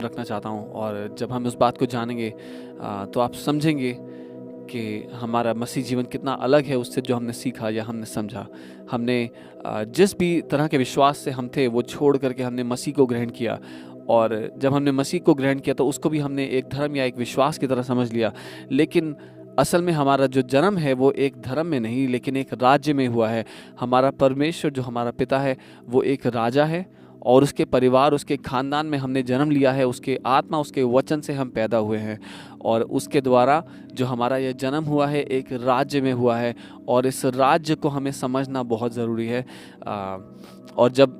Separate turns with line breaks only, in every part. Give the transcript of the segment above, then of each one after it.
रखना चाहता हूँ। और जब हम उस बात को जानेंगे तो आप समझेंगे कि हमारा मसीह जीवन कितना अलग है उससे जो हमने सीखा या हमने समझा। हमने जिस भी तरह के विश्वास से हम थे वो छोड़ करके हमने मसीह को ग्रहण किया, और जब हमने मसीह को ग्रहण किया तो उसको भी हमने एक धर्म या एक विश्वास की तरह समझ लिया। लेकिन असल में हमारा जो जन्म है वो एक धर्म में नहीं लेकिन एक राज्य में हुआ है। हमारा परमेश्वर जो हमारा पिता है वो एक राजा है, और उसके परिवार, उसके खानदान में हमने जन्म लिया है। उसके आत्मा, उसके वचन से हम पैदा हुए हैं, और उसके द्वारा जो हमारा यह जन्म हुआ है एक राज्य में हुआ है, और इस राज्य को हमें समझना बहुत ज़रूरी है। और जब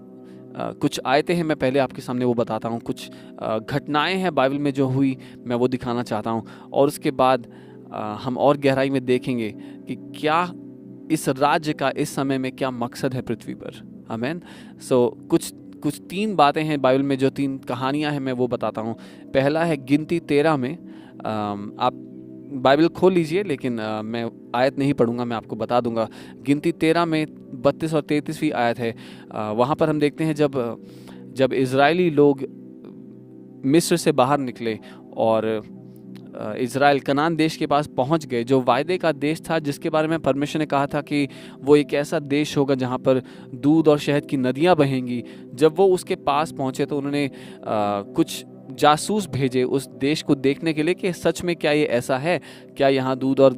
कुछ आयतें हैं, मैं पहले आपके सामने वो बताता हूँ। कुछ घटनाएं हैं बाइबल में जो हुई, मैं वो दिखाना चाहता हूँ, और उसके बाद हम और गहराई में देखेंगे कि क्या इस राज्य का इस समय में क्या मकसद है पृथ्वी पर। आमीन। कुछ 3 बातें हैं बाइबल में, जो 3 कहानियां हैं, मैं वो बताता हूँ। पहला है गिनती 13 में। आप बाइबल खोल लीजिए, लेकिन मैं आयत नहीं पढ़ूंगा, मैं आपको बता दूंगा। गिनती 13 में 32 और 33वीं आयत है। वहाँ पर हम देखते हैं जब इजरायली लोग मिस्र से बाहर निकले और इज़राइल कनान देश के पास पहुंच गए, जो वायदे का देश था, जिसके बारे में परमेश्वर ने कहा था कि वो एक ऐसा देश होगा जहां पर दूध और शहद की नदियां बहेंगी। जब वो उसके पास पहुंचे तो उन्होंने कुछ जासूस भेजे उस देश को देखने के लिए कि सच में क्या ये ऐसा है, क्या यहाँ दूध और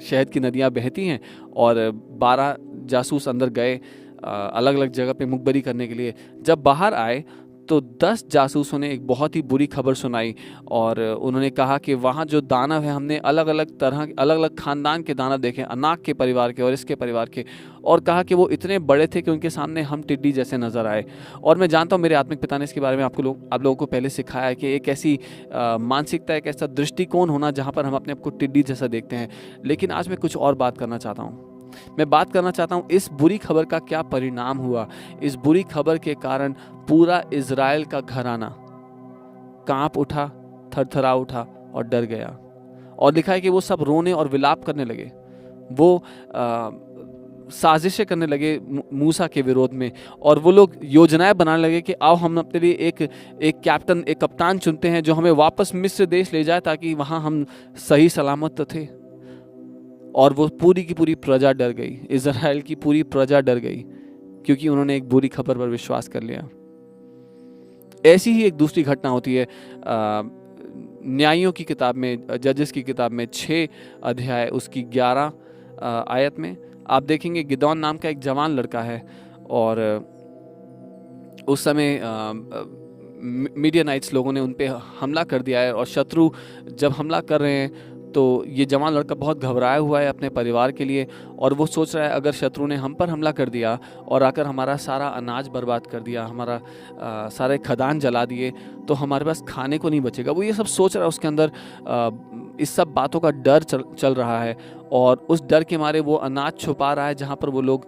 शहद की नदियाँ बहती हैं। और 12 जासूस अंदर गए अलग अलग जगह पे मुखबरी करने के लिए। जब बाहर आए तो 10 जासूसों ने एक बहुत ही बुरी खबर सुनाई, और उन्होंने कहा कि वहाँ जो दानव है, हमने अलग अलग खानदान के दानव देखे, अनाक के परिवार के और इसके परिवार के, और कहा कि वो इतने बड़े थे कि उनके सामने हम टिड्डी जैसे नजर आए। और मैं जानता हूँ मेरे आत्मिक पिता ने इसके बारे में आप लोगों को पहले सिखाया है कि एक ऐसी मानसिकता, एक ऐसा दृष्टिकोण होना जहाँ पर हम अपने आप को टिड्डी जैसा देखते हैं। लेकिन आज मैं कुछ और बात करना चाहता हूँ। मैं बात करना चाहता हूँ इस बुरी खबर का क्या परिणाम हुआ। इस बुरी खबर के कारण पूरा इज़राइल का घराना कांप उठा, थरथरा उठा और डर गया। और लिखा है कि वो सब रोने और विलाप करने लगे। वो साजिशें करने लगे मूसा के विरोध में, और वो लोग योजनाएं बनाने लगे कि आओ हम अपने लिए एक कप्तान चुनते हैं जो हमें वापस मिस्र देश ले जाए, ताकि वहां हम सही सलामत तो थे। और वो पूरी की पूरी प्रजा डर गई, इज़राइल की पूरी प्रजा डर गई, क्योंकि उन्होंने एक बुरी खबर पर विश्वास कर लिया। ऐसी ही एक दूसरी घटना होती है न्यायियों की किताब में, जजेस की किताब में 6 अध्याय उसकी 11 आयत में आप देखेंगे गिदोन नाम का एक जवान लड़का है, और उस समय मीडियानाइट्स लोगों ने उन पे हमला कर दिया है। और शत्रु जब हमला कर रहे हैं तो ये जवान लड़का बहुत घबराया हुआ है अपने परिवार के लिए, और वो सोच रहा है अगर शत्रु ने हम पर हमला कर दिया और आकर हमारा सारा अनाज बर्बाद कर दिया, हमारा सारे खदान जला दिए, तो हमारे पास खाने को नहीं बचेगा। वो ये सब सोच रहा है, उसके अंदर इस सब बातों का डर चल रहा है, और उस डर के मारे वो अनाज छुपा रहा है जहाँ पर वो लोग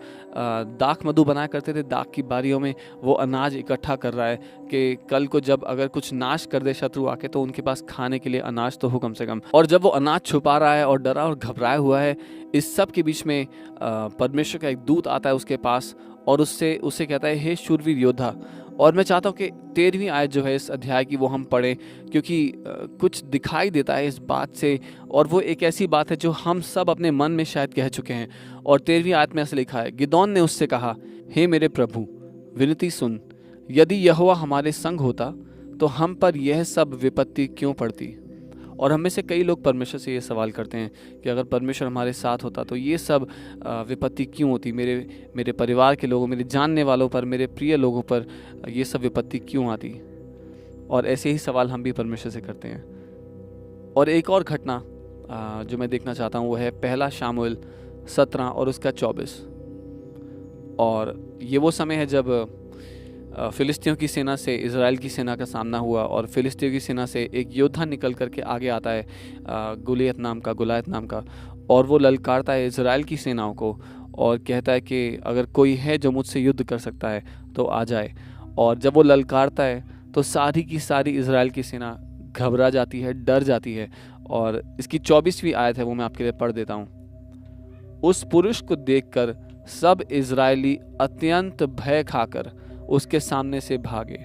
दाख मधु बनाया करते थे। दाख की बारियों में वो अनाज इकट्ठा कर रहा है कि कल को जब अगर कुछ नाश कर दे शत्रु आके तो उनके पास खाने के लिए अनाज तो हो कम से कम। और जब वो अनाज छुपा रहा है और डरा और घबराया हुआ है, इस सब के बीच में परमेश्वर का एक दूत आता है उसके पास, और उससे कहता है, हे शूरवीर योद्धा। और मैं चाहता हूँ कि 13वीं आयत जो है इस अध्याय की वो हम पढ़ें, क्योंकि कुछ दिखाई देता है इस बात से, और वो एक ऐसी बात है जो हम सब अपने मन में शायद कह चुके हैं। और 13वीं आयत में ऐसे लिखा है, गिदोन ने उससे कहा, हे मेरे प्रभु, विनती सुन, यदि यहोवा हमारे संग होता तो हम पर यह सब विपत्ति क्यों पड़ती। और हम में से कई लोग परमेश्वर से ये सवाल करते हैं कि अगर परमेश्वर हमारे साथ होता तो ये सब विपत्ति क्यों होती, मेरे परिवार के लोगों, मेरे जानने वालों पर, मेरे प्रिय लोगों पर ये सब विपत्ति क्यों आती। और ऐसे ही सवाल हम भी परमेश्वर से करते हैं। और एक और घटना जो मैं देखना चाहता हूँ वो है 1 शामुएल 17 और उसका 24। और ये वो समय है जब फिलिस्तियों की सेना से इज़राइल की सेना का सामना हुआ, और फिलिस्तियों की सेना से एक योद्धा निकल करके आगे आता है गुलायत नाम का, और वो ललकारता है इज़राइल की सेनाओं को और कहता है कि अगर कोई है जो मुझसे युद्ध कर सकता है तो आ जाए। और जब वो ललकारता है तो सारी की सारी इज़राइल की सेना घबरा जाती है, डर जाती है। और इसकी 24वीं आयत है, वो मैं आपके लिए पढ़ देता हूँ। उस पुरुष को देखकर सब इज़राइली अत्यंत भय खाकर उसके सामने से भागे।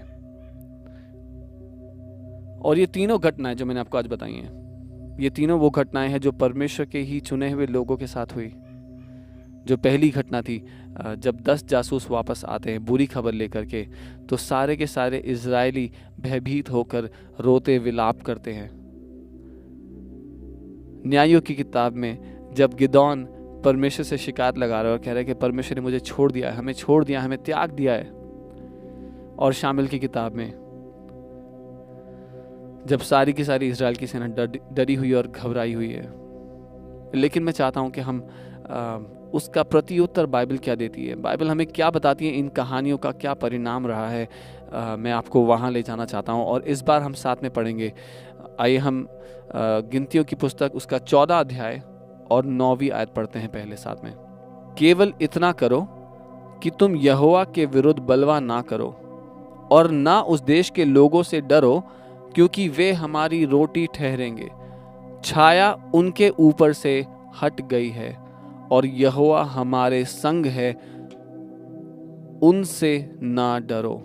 और ये तीनों घटनाएं जो मैंने आपको आज बताई हैं, ये तीनों वो घटनाएं हैं जो परमेश्वर के ही चुने हुए लोगों के साथ हुई। जो पहली घटना थी, जब 10 जासूस वापस आते हैं बुरी खबर लेकर के, तो सारे के सारे इजरायली भयभीत होकर रोते विलाप करते हैं। न्यायों की किताब में जब गिदौन परमेश्वर से शिकायत लगा रहा है और कह रहा है कि परमेश्वर ने मुझे छोड़ दिया है, हमें छोड़ दिया, हमें त्याग दिया है। और शामिल की किताब में जब सारी की सारी इजराइल की सेना डरी हुई और घबराई हुई है। लेकिन मैं चाहता हूं कि हम उसका प्रत्युत्तर बाइबल क्या देती है, बाइबल हमें क्या बताती है, इन कहानियों का क्या परिणाम रहा है। मैं आपको वहाँ ले जाना चाहता हूँ और इस बार हम साथ में पढ़ेंगे। आइए हम गिनतियों की पुस्तक उसका 14 अध्याय और 9वीं आयत पढ़ते हैं पहले साथ में। केवल इतना करो कि तुम यहोवा के विरुद्ध बलवा ना करो और ना उस देश के लोगों से डरो, क्योंकि वे हमारी रोटी ठहरेंगे। छाया उनके ऊपर से हट गई है और यहोवा हमारे संग है, उनसे ना डरो।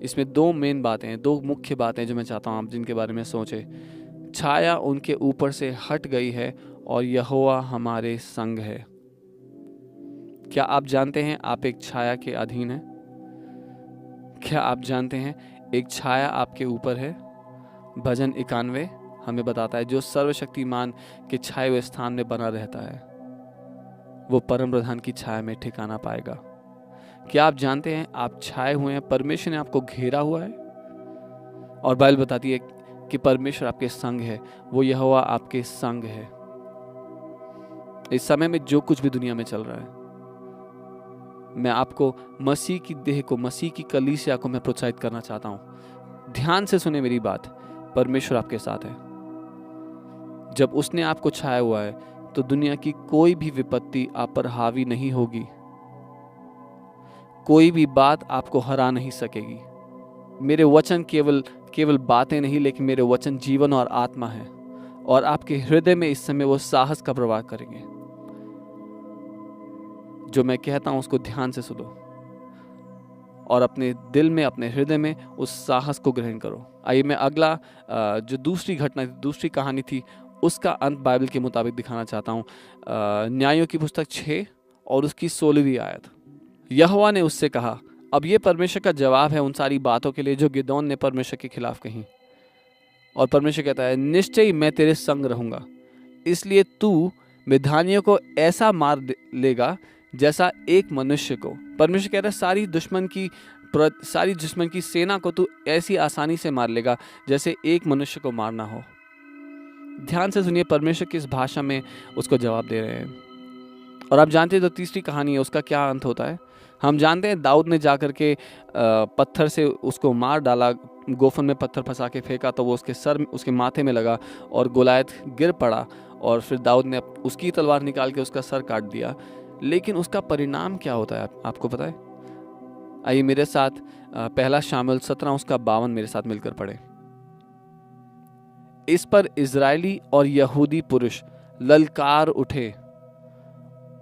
इसमें दो मेन बातें हैं, दो मुख्य बातें जो मैं चाहता हूं आप जिनके बारे में सोचें। छाया उनके ऊपर से हट गई है और यहोवा हमारे संग है। क्या आप जानते हैं आप एक छाया के अधीन हैं? क्या आप जानते हैं एक छाया आपके ऊपर है? भजन 91 हमें बताता है, जो सर्वशक्तिमान के छाए हुए स्थान में बना रहता है वो परम प्रधान की छाया में ठिकाना पाएगा। क्या आप जानते हैं आप छाए हुए हैं, परमेश्वर ने आपको घेरा हुआ है और बाइबल बताती है कि परमेश्वर आपके संग है, वो यहोवा आपके संग है। इस समय में जो कुछ भी दुनिया में चल रहा है, मैं आपको मसीह की देह को, मसीह की कलीसिया को मैं प्रोत्साहित करना चाहता हूं। ध्यान से सुने मेरी बात, परमेश्वर आपके साथ है। जब उसने आपको छाया हुआ है तो दुनिया की कोई भी विपत्ति आप पर हावी नहीं होगी, कोई भी बात आपको हरा नहीं सकेगी। मेरे वचन केवल बातें नहीं, लेकिन मेरे वचन जीवन और आत्मा है और आपके हृदय में इस समय वो साहस का प्रवाह करेंगे। जो मैं कहता हूं उसको ध्यान से सुनो और अपने दिल में, अपने हृदय में उस साहस को ग्रहण करो। आइए मैं अगला जो दूसरी घटना, दूसरी कहानी थी, उसका अंत बाइबल के मुताबिक दिखाना चाहता हूँ। न्यायों की पुस्तक 6 और उसकी 16वीं आयत। यहोवा ने उससे कहा, अब ये परमेश्वर का जवाब है उन सारी बातों के लिए जो गिदौन ने परमेश्वर के खिलाफ कही। और परमेश्वर कहता है, निश्चय मैं तेरे संग रहूंगा, इसलिए तू मिद्यानियों को ऐसा मार लेगा जैसा एक मनुष्य को। परमेश्वर कह रहा है सारी दुश्मन की सेना को तू ऐसी आसानी से मार लेगा जैसे एक मनुष्य को मारना हो। ध्यान से सुनिए परमेश्वर किस भाषा में उसको जवाब दे रहे हैं। और आप जानते हैं जो तीसरी कहानी है उसका क्या अंत होता है। हम जानते हैं दाऊद ने जाकर के पत्थर से उसको मार डाला, गोफन में पत्थर फंसा के फेंका तो वो उसके माथे में लगा और गोलायत गिर पड़ा और फिर दाऊद ने उसकी तलवार निकाल के उसका सर काट दिया। लेकिन उसका परिणाम क्या होता है आपको पता है? आइए मेरे साथ पहला शामुएल 17 उसका 52 मेरे साथ मिलकर पढ़े। इस पर इजरायली और यहूदी पुरुष ललकार उठे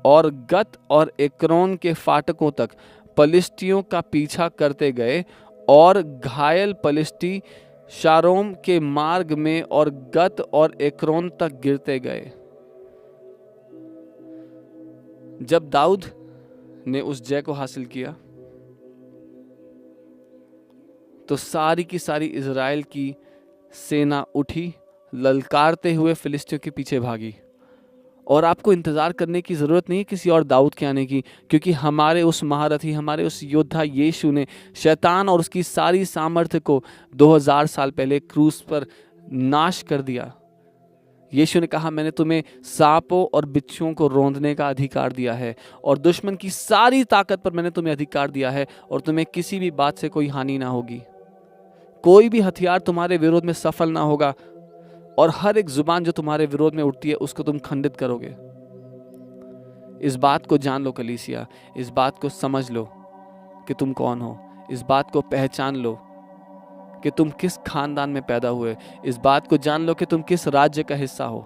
और गत और एक्रोन के फाटकों तक पलिश्तियों का पीछा करते गए और घायल पलिश्ती शारोम के मार्ग में और गत और एक्रोन तक गिरते गए। जब दाऊद ने उस जय को हासिल किया तो सारी की सारी इजराइल की सेना उठी, ललकारते हुए फिलिस्तियों के पीछे भागी। और आपको इंतजार करने की जरूरत नहीं है किसी और दाऊद के आने की, क्योंकि हमारे उस महारथी, हमारे उस योद्धा यीशु ने शैतान और उसकी सारी सामर्थ्य को 2000 साल पहले क्रूस पर नाश कर दिया। यीशु ने कहा, मैंने तुम्हें सांपों और बिच्छुओं को रौंदने का अधिकार दिया है और दुश्मन की सारी ताकत पर मैंने तुम्हें अधिकार दिया है और तुम्हें किसी भी बात से कोई हानि ना होगी। कोई भी हथियार तुम्हारे विरोध में सफल ना होगा और हर एक जुबान जो तुम्हारे विरोध में उठती है उसको तुम खंडित करोगे। इस बात को जान लो कलीसिया, इस बात को समझ लो कि तुम कौन हो, इस बात को पहचान लो कि तुम किस खानदान में पैदा हुए, इस बात को जान लो कि तुम किस राज्य का हिस्सा हो।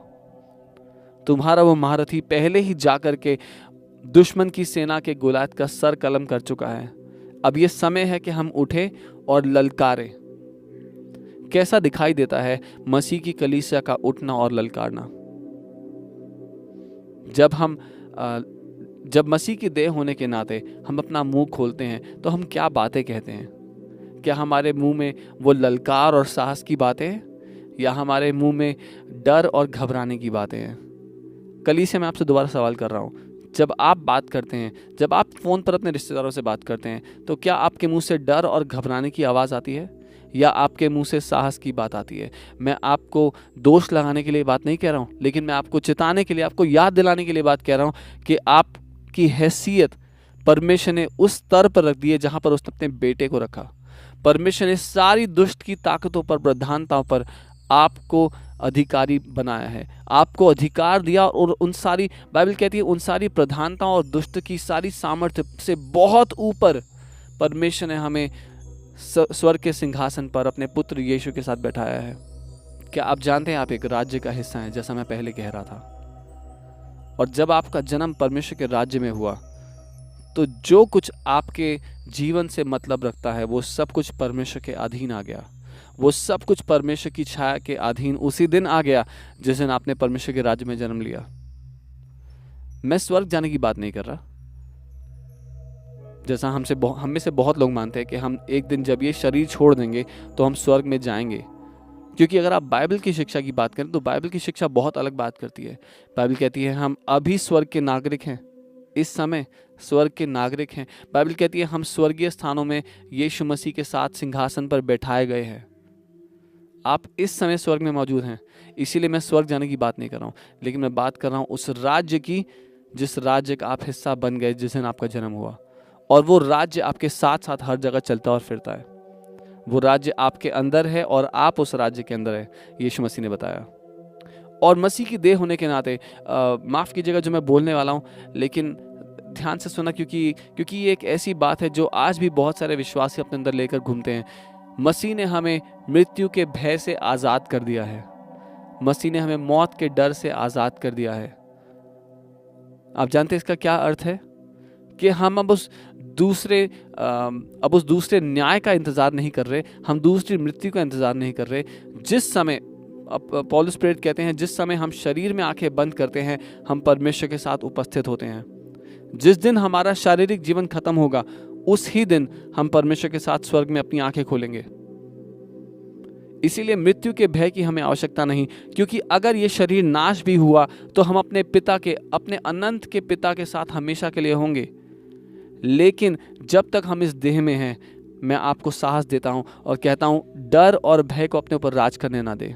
तुम्हारा वो महारथी पहले ही जाकर के दुश्मन की सेना के गोलायत का सर कलम कर चुका है। अब ये समय है कि हम उठे और ललकारें। कैसा दिखाई देता है मसीह की कलीसिया का उठना और ललकारना। जब मसीह की देह होने के नाते हम अपना मुंह खोलते हैं तो हम क्या बातें कहते हैं? क्या हमारे मुंह में वो ललकार और साहस की बातें हैं, या हमारे मुंह में डर और घबराने की बातें हैं? कलीसिया में आपसे दोबारा सवाल कर रहा हूँ, जब आप बात करते हैं, जब आप फ़ोन पर अपने रिश्तेदारों से बात करते हैं, तो क्या आपके मुंह से डर और घबराने की आवाज़ आती है, या आपके मुंह से साहस की बात आती है? मैं आपको दोष लगाने के लिए बात नहीं कह रहा हूँ, लेकिन मैं आपको चिताने के लिए, आपको याद दिलाने के लिए बात कह रहा हूँ कि आपकी हैसियत परमेश्वर ने उस स्तर पर रख दी है जहाँ पर उसने अपने बेटे को रखा। परमेश्वर ने सारी दुष्ट की ताकतों पर, प्रधानताओं पर आपको अधिकारी बनाया है, आपको अधिकार दिया, और उन सारी, बाइबल कहती है, उन सारी प्रधानताओं और दुष्ट की सारी सामर्थ्य से बहुत ऊपर परमेश्वर ने हमें स्वर्ग के सिंहासन पर अपने पुत्र यीशु के साथ बैठाया है। क्या आप जानते हैं आप एक राज्य का हिस्सा हैं, जैसा मैं पहले कह रहा था। और जब आपका जन्म परमेश्वर के राज्य में हुआ तो जो कुछ आपके जीवन से मतलब रखता है वो सब कुछ परमेश्वर के अधीन आ गया। वो सब कुछ परमेश्वर की छाया के अधीन उसी दिन आ गया जिस दिन आपने परमेश्वर के राज्य में जन्म लिया। मैं स्वर्ग जाने की बात नहीं कर रहा, जैसा हम में से बहुत लोग मानते हैं कि हम एक दिन जब ये शरीर छोड़ देंगे तो हम स्वर्ग में जाएंगे। क्योंकि अगर आप बाइबल की शिक्षा की बात करें तो बाइबल की शिक्षा बहुत अलग बात करती है। बाइबल कहती है हम अभी स्वर्ग के नागरिक हैं, इस समय स्वर्ग के नागरिक हैं। बाइबल कहती है हम स्वर्गीय स्थानों में यीशु मसीह के साथ सिंहासन पर बैठाए गए हैं। आप इस समय स्वर्ग में मौजूद हैं, इसीलिए मैं स्वर्ग जाने की बात नहीं कर रहा हूँ, लेकिन मैं बात कर रहा हूँ उस राज्य की जिस राज्य का आप हिस्सा बन गए जिस दिन आपका जन्म हुआ। और वो राज्य आपके साथ साथ हर जगह चलता और फिरता है। वो राज्य आपके अंदर है और आप उस राज्य के अंदर है, यीशु मसीह ने बताया। और मसीह की देह होने के नाते माफ़ कीजिएगा जो मैं बोलने वाला हूँ, लेकिन ध्यान से सुना, क्योंकि ये एक ऐसी बात है जो आज भी बहुत सारे विश्वासी अपने अंदर लेकर घूमते हैं। मसीह ने हमें मृत्यु के भय से आज़ाद कर दिया है। मसीह ने हमें मौत के डर से आज़ाद कर दिया है। आप जानते हैं इसका क्या अर्थ है? कि हम अब उस दूसरे न्याय का इंतज़ार नहीं कर रहे, हम दूसरी मृत्यु का इंतज़ार नहीं कर रहे। जिस समय पौलुस प्रेरित कहते हैं, जिस समय हम शरीर में आंखें बंद करते हैं हम परमेश्वर के साथ उपस्थित होते हैं। जिस दिन हमारा शारीरिक जीवन खत्म होगा उस ही दिन हम परमेश्वर के साथ स्वर्ग में अपनी आंखें खोलेंगे। इसीलिए मृत्यु के भय की हमें आवश्यकता नहीं, क्योंकि अगर ये शरीर नाश भी हुआ तो हम अपने अनंत के पिता के साथ हमेशा के लिए होंगे। लेकिन जब तक हम इस देह में हैं, मैं आपको साहस देता हूं और कहता हूं, डर और भय को अपने ऊपर राज करने ना दे।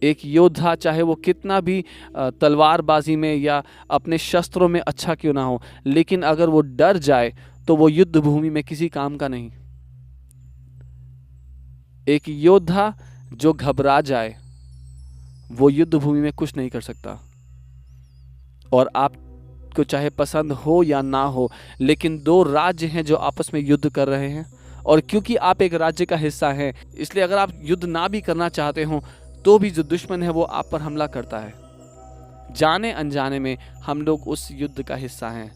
एक योद्धा चाहे वो कितना भी तलवारबाजी में या अपने शस्त्रों में अच्छा क्यों ना हो, लेकिन अगर वो डर जाए तो वो युद्ध भूमि में किसी काम का नहीं। एक योद्धा जो घबरा जाए वो युद्ध भूमि में कुछ नहीं कर सकता। और आपको चाहे पसंद हो या ना हो, लेकिन दो राज्य हैं जो आपस में युद्ध कर रहे हैं, और क्योंकि आप एक राज्य का हिस्सा हैं, इसलिए अगर आप युद्ध ना भी करना चाहते हो तो भी जो दुश्मन है वो आप पर हमला करता है। जाने अनजाने में हम लोग उस युद्ध का हिस्सा हैं।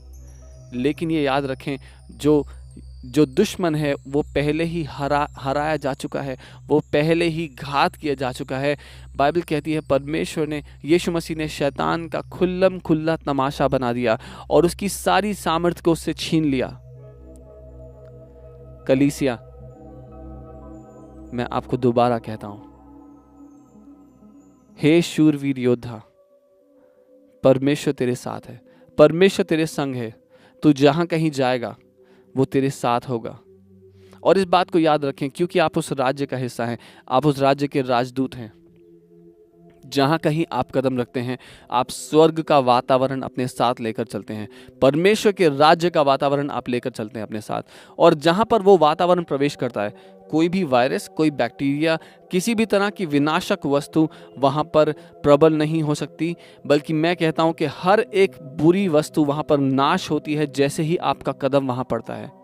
लेकिन ये याद रखें, जो दुश्मन है वो पहले ही हराया जा चुका है, वो पहले ही घात किया जा चुका है। बाइबल कहती है परमेश्वर ने, यीशु मसीह ने शैतान का खुल्लम खुल्ला तमाशा बना दिया और उसकी सारी सामर्थ्य को उससे छीन लिया। कलीसिया, मैं आपको दोबारा कहता हूं, हे शूरवीर योद्धा, परमेश्वर तेरे साथ है, परमेश्वर तेरे संग है। तू जहां कहीं जाएगा वो तेरे साथ होगा। और इस बात को याद रखें, क्योंकि आप उस राज्य का हिस्सा हैं, आप उस राज्य के राजदूत हैं। जहां कहीं आप कदम रखते हैं आप स्वर्ग का वातावरण अपने साथ लेकर चलते हैं, परमेश्वर के राज्य का वातावरण आप लेकर चलते हैं अपने साथ। और जहां पर वो वातावरण प्रवेश करता है, कोई भी वायरस, कोई बैक्टीरिया, किसी भी तरह की विनाशक वस्तु वहां पर प्रबल नहीं हो सकती, बल्कि मैं कहता हूं कि हर एक बुरी वस्तु वहां पर नाश होती है जैसे ही आपका कदम वहां पड़ता है।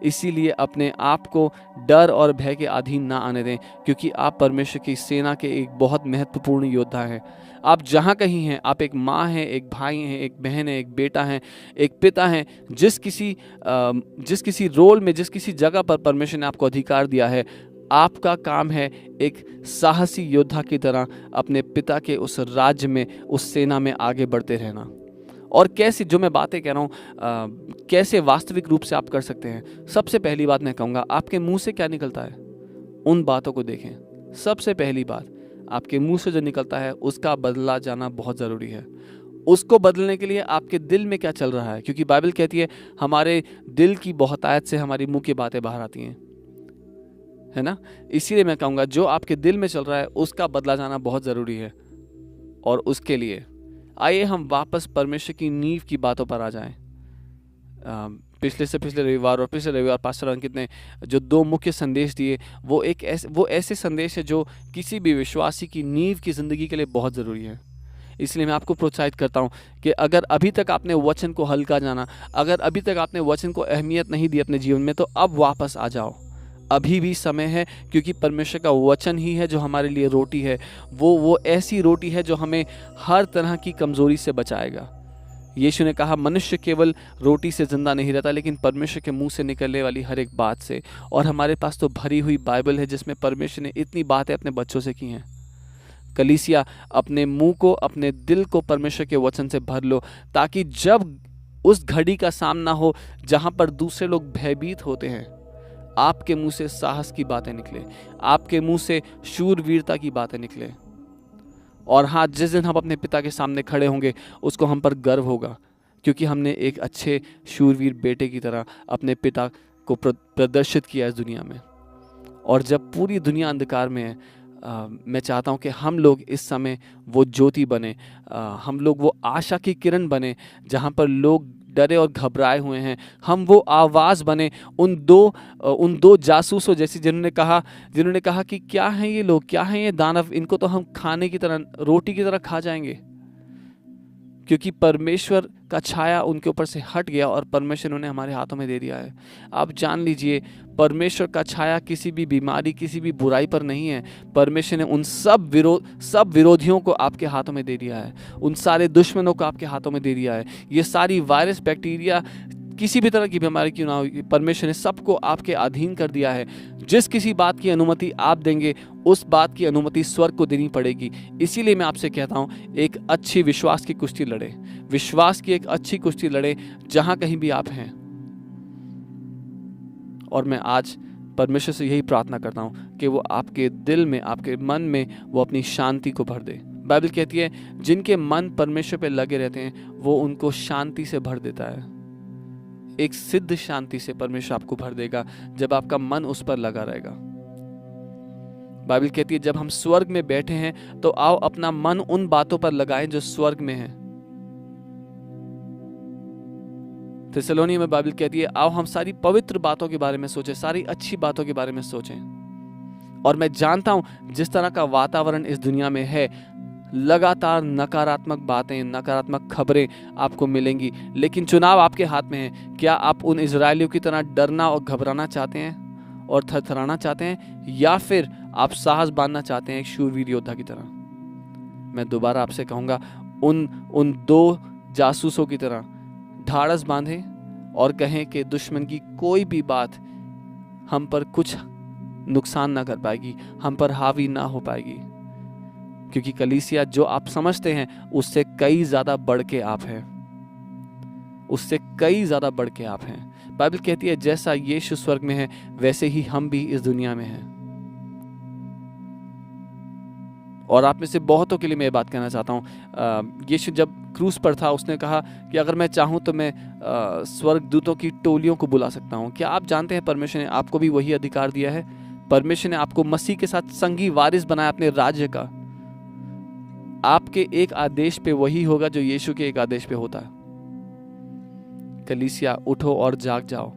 इसीलिए अपने आप को डर और भय के अधीन ना आने दें, क्योंकि आप परमेश्वर की सेना के एक बहुत महत्वपूर्ण योद्धा हैं। आप जहाँ कहीं हैं, आप एक माँ हैं, एक भाई हैं, एक बहन है, एक बेटा हैं, एक पिता हैं, जिस किसी रोल में, जिस किसी जगह पर परमेश्वर ने आपको अधिकार दिया है, आपका काम है एक साहसी योद्धा की तरह अपने पिता के उस राज्य में, उस सेना में आगे बढ़ते रहना। और कैसी जो मैं बातें कह रहा हूँ कैसे वास्तविक रूप से आप कर सकते हैं। सबसे पहली बात मैं कहूँगा, आपके मुंह से क्या निकलता है उन बातों को देखें। सबसे पहली बात, आपके मुंह से जो निकलता है उसका बदला जाना बहुत ज़रूरी है। उसको बदलने के लिए आपके दिल में क्या चल रहा है, क्योंकि बाइबल कहती है हमारे दिल की बहुतायत से हमारी मुंह की बातें बाहर आती हैं, है ना। इसीलिए मैं कहूँगा जो आपके दिल में चल रहा है उसका बदला जाना बहुत ज़रूरी है। और उसके लिए आइए हम वापस परमेश्वर की नींव की बातों पर आ जाएं। पिछले रविवार और पिछले रविवार पास्टर अंकित ने जो 2 मुख्य संदेश दिए वो ऐसे संदेश है जो किसी भी विश्वासी की नींव की ज़िंदगी के लिए बहुत ज़रूरी है। इसलिए मैं आपको प्रोत्साहित करता हूँ कि अगर अभी तक आपने वचन को हल्का जाना, अगर अभी तक आपने वचन को अहमियत नहीं दी अपने जीवन में, तो अब वापस आ जाओ। अभी भी समय है, क्योंकि परमेश्वर का वचन ही है जो हमारे लिए रोटी है। वो ऐसी रोटी है जो हमें हर तरह की कमज़ोरी से बचाएगा। यीशु ने कहा मनुष्य केवल रोटी से जिंदा नहीं रहता, लेकिन परमेश्वर के मुंह से निकलने वाली हर एक बात से। और हमारे पास तो भरी हुई बाइबल है जिसमें परमेश्वर ने इतनी बातें अपने बच्चों से की हैं। कलीसिया, अपने मुंह को, अपने दिल को परमेश्वर के वचन से भर लो, ताकि जब उस घड़ी का सामना हो जहां पर दूसरे लोग भयभीत होते हैं, आपके मुंह से साहस की बातें निकले, आपके मुंह से शूरवीरता की बातें निकले। और हाँ, जिस दिन हम अपने पिता के सामने खड़े होंगे उसको हम पर गर्व होगा, क्योंकि हमने एक अच्छे शूरवीर बेटे की तरह अपने पिता को प्रदर्शित किया इस दुनिया में। और जब पूरी दुनिया अंधकार में है, मैं चाहता हूँ कि हम लोग इस समय वो ज्योति बने, हम लोग वो आशा की किरण बने जहाँ पर लोग डरे और घबराए हुए हैं। हम वो आवाज़ बने उन दो जासूसों जैसी जिन्होंने कहा कि क्या हैं ये लोग, क्या हैं ये दानव, इनको तो हम खाने की तरह, रोटी की तरह खा जाएंगे। क्योंकि परमेश्वर का छाया उनके ऊपर से हट गया और परमेश्वर उन्हें हमारे हाथों में दे दिया है। आप जान लीजिए, परमेश्वर का छाया किसी भी बीमारी, किसी भी बुराई पर नहीं है। परमेश्वर ने उन सब विरोधियों को आपके हाथों में दे दिया है, उन सारे दुश्मनों को आपके हाथों में दे दिया है। ये सारी वायरस, बैक्टीरिया, किसी भी तरह की बीमारी क्यों ना हो, परमेश्वर ने सबको आपके अधीन कर दिया है। जिस किसी बात की अनुमति आप देंगे, उस बात की अनुमति स्वर्ग को देनी पड़ेगी। इसीलिए मैं आपसे कहता हूँ, एक अच्छी विश्वास की कुश्ती लड़े, विश्वास की एक अच्छी कुश्ती लड़े जहां कहीं भी आप हैं। और मैं आज परमेश्वर से यही प्रार्थना करता हूँ कि वो आपके दिल में, आपके मन में वो अपनी शांति को भर दे। बाइबल कहती है जिनके मन परमेश्वर पे लगे रहते हैं वो उनको शांति से भर देता है। एक सिद्ध शांति से परमेश्वर आपको भर देगा जब आपका मन उस पर लगा रहेगा। बाइबल कहती है जब हम स्वर्ग में बैठे हैं तो आओ अपना मन उन बातों पर लगाएं जो स्वर्ग में है। थिस्सलुनीय में बाइबल कहती है आओ हम सारी पवित्र बातों के बारे में सोचें, सारी अच्छी बातों के बारे में सोचें। और मैं जानता हूं जिस तरह का वातावरण इस दुनिया में है, लगातार नकारात्मक बातें, नकारात्मक खबरें आपको मिलेंगी, लेकिन चुनाव आपके हाथ में है। क्या आप उन इजरायलियों की तरह डरना और घबराना चाहते हैं और थरथराना चाहते हैं, या फिर आप साहस बांधना चाहते हैं एक शूरवीर योद्धा की तरह? मैं दोबारा आपसे कहूंगा, उन 2 जासूसों की तरह ढाढ़स बांधें और कहें कि दुश्मन की कोई भी बात हम पर कुछ नुकसान ना कर पाएगी, हम पर हावी ना हो पाएगी। क्योंकि कलीसिया, जो आप समझते हैं उससे कई ज्यादा बढ़ के आप हैं, उससे कई ज्यादा बढ़ के आप हैं। बाइबल कहती है जैसा यीशु स्वर्ग में है वैसे ही हम भी इस दुनिया में हैं। और आप में से बहुतों के लिए मैं ये बात कहना चाहता हूँ, यीशु जब क्रूस पर था उसने कहा कि अगर मैं चाहूँ तो मैं स्वर्गदूतों की टोलियों को बुला सकता हूँ। क्या आप जानते हैं परमेश्वर ने आपको भी वही अधिकार दिया है? परमेश्वर ने आपको मसीह के साथ संगी वारिस बनाया अपने राज्य का। आपके एक आदेश पे वही होगा जो यीशु के एक आदेश पे होता है। कलीसिया, उठो और जाग जाओ,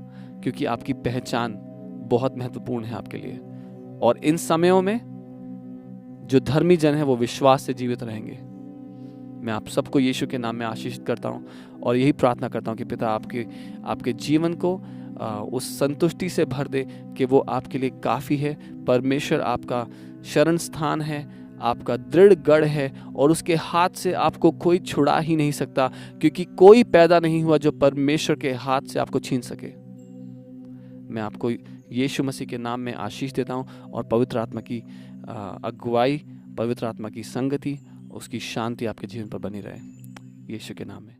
क्योंकि आपकी पहचान बहुत महत्वपूर्ण है आपके लिए। और इन समयों में जो धर्मी जन है वो विश्वास से जीवित रहेंगे। मैं आप सबको यीशु के नाम में आशीषित करता हूँ और यही प्रार्थना करता हूँ कि पिता आपके जीवन को उस संतुष्टि से भर दे कि वो आपके लिए काफ़ी है। परमेश्वर आपका शरण स्थान है, आपका दृढ़ गढ़ है, और उसके हाथ से आपको कोई छुड़ा ही नहीं सकता, क्योंकि कोई पैदा नहीं हुआ जो परमेश्वर के हाथ से आपको छीन सके। मैं आपको यीशु मसीह के नाम में आशीष देता हूँ और पवित्र आत्मा की अगुवाई, पवित्र आत्मा की संगति, उसकी शांति आपके जीवन पर बनी रहे, यीशु के नाम में।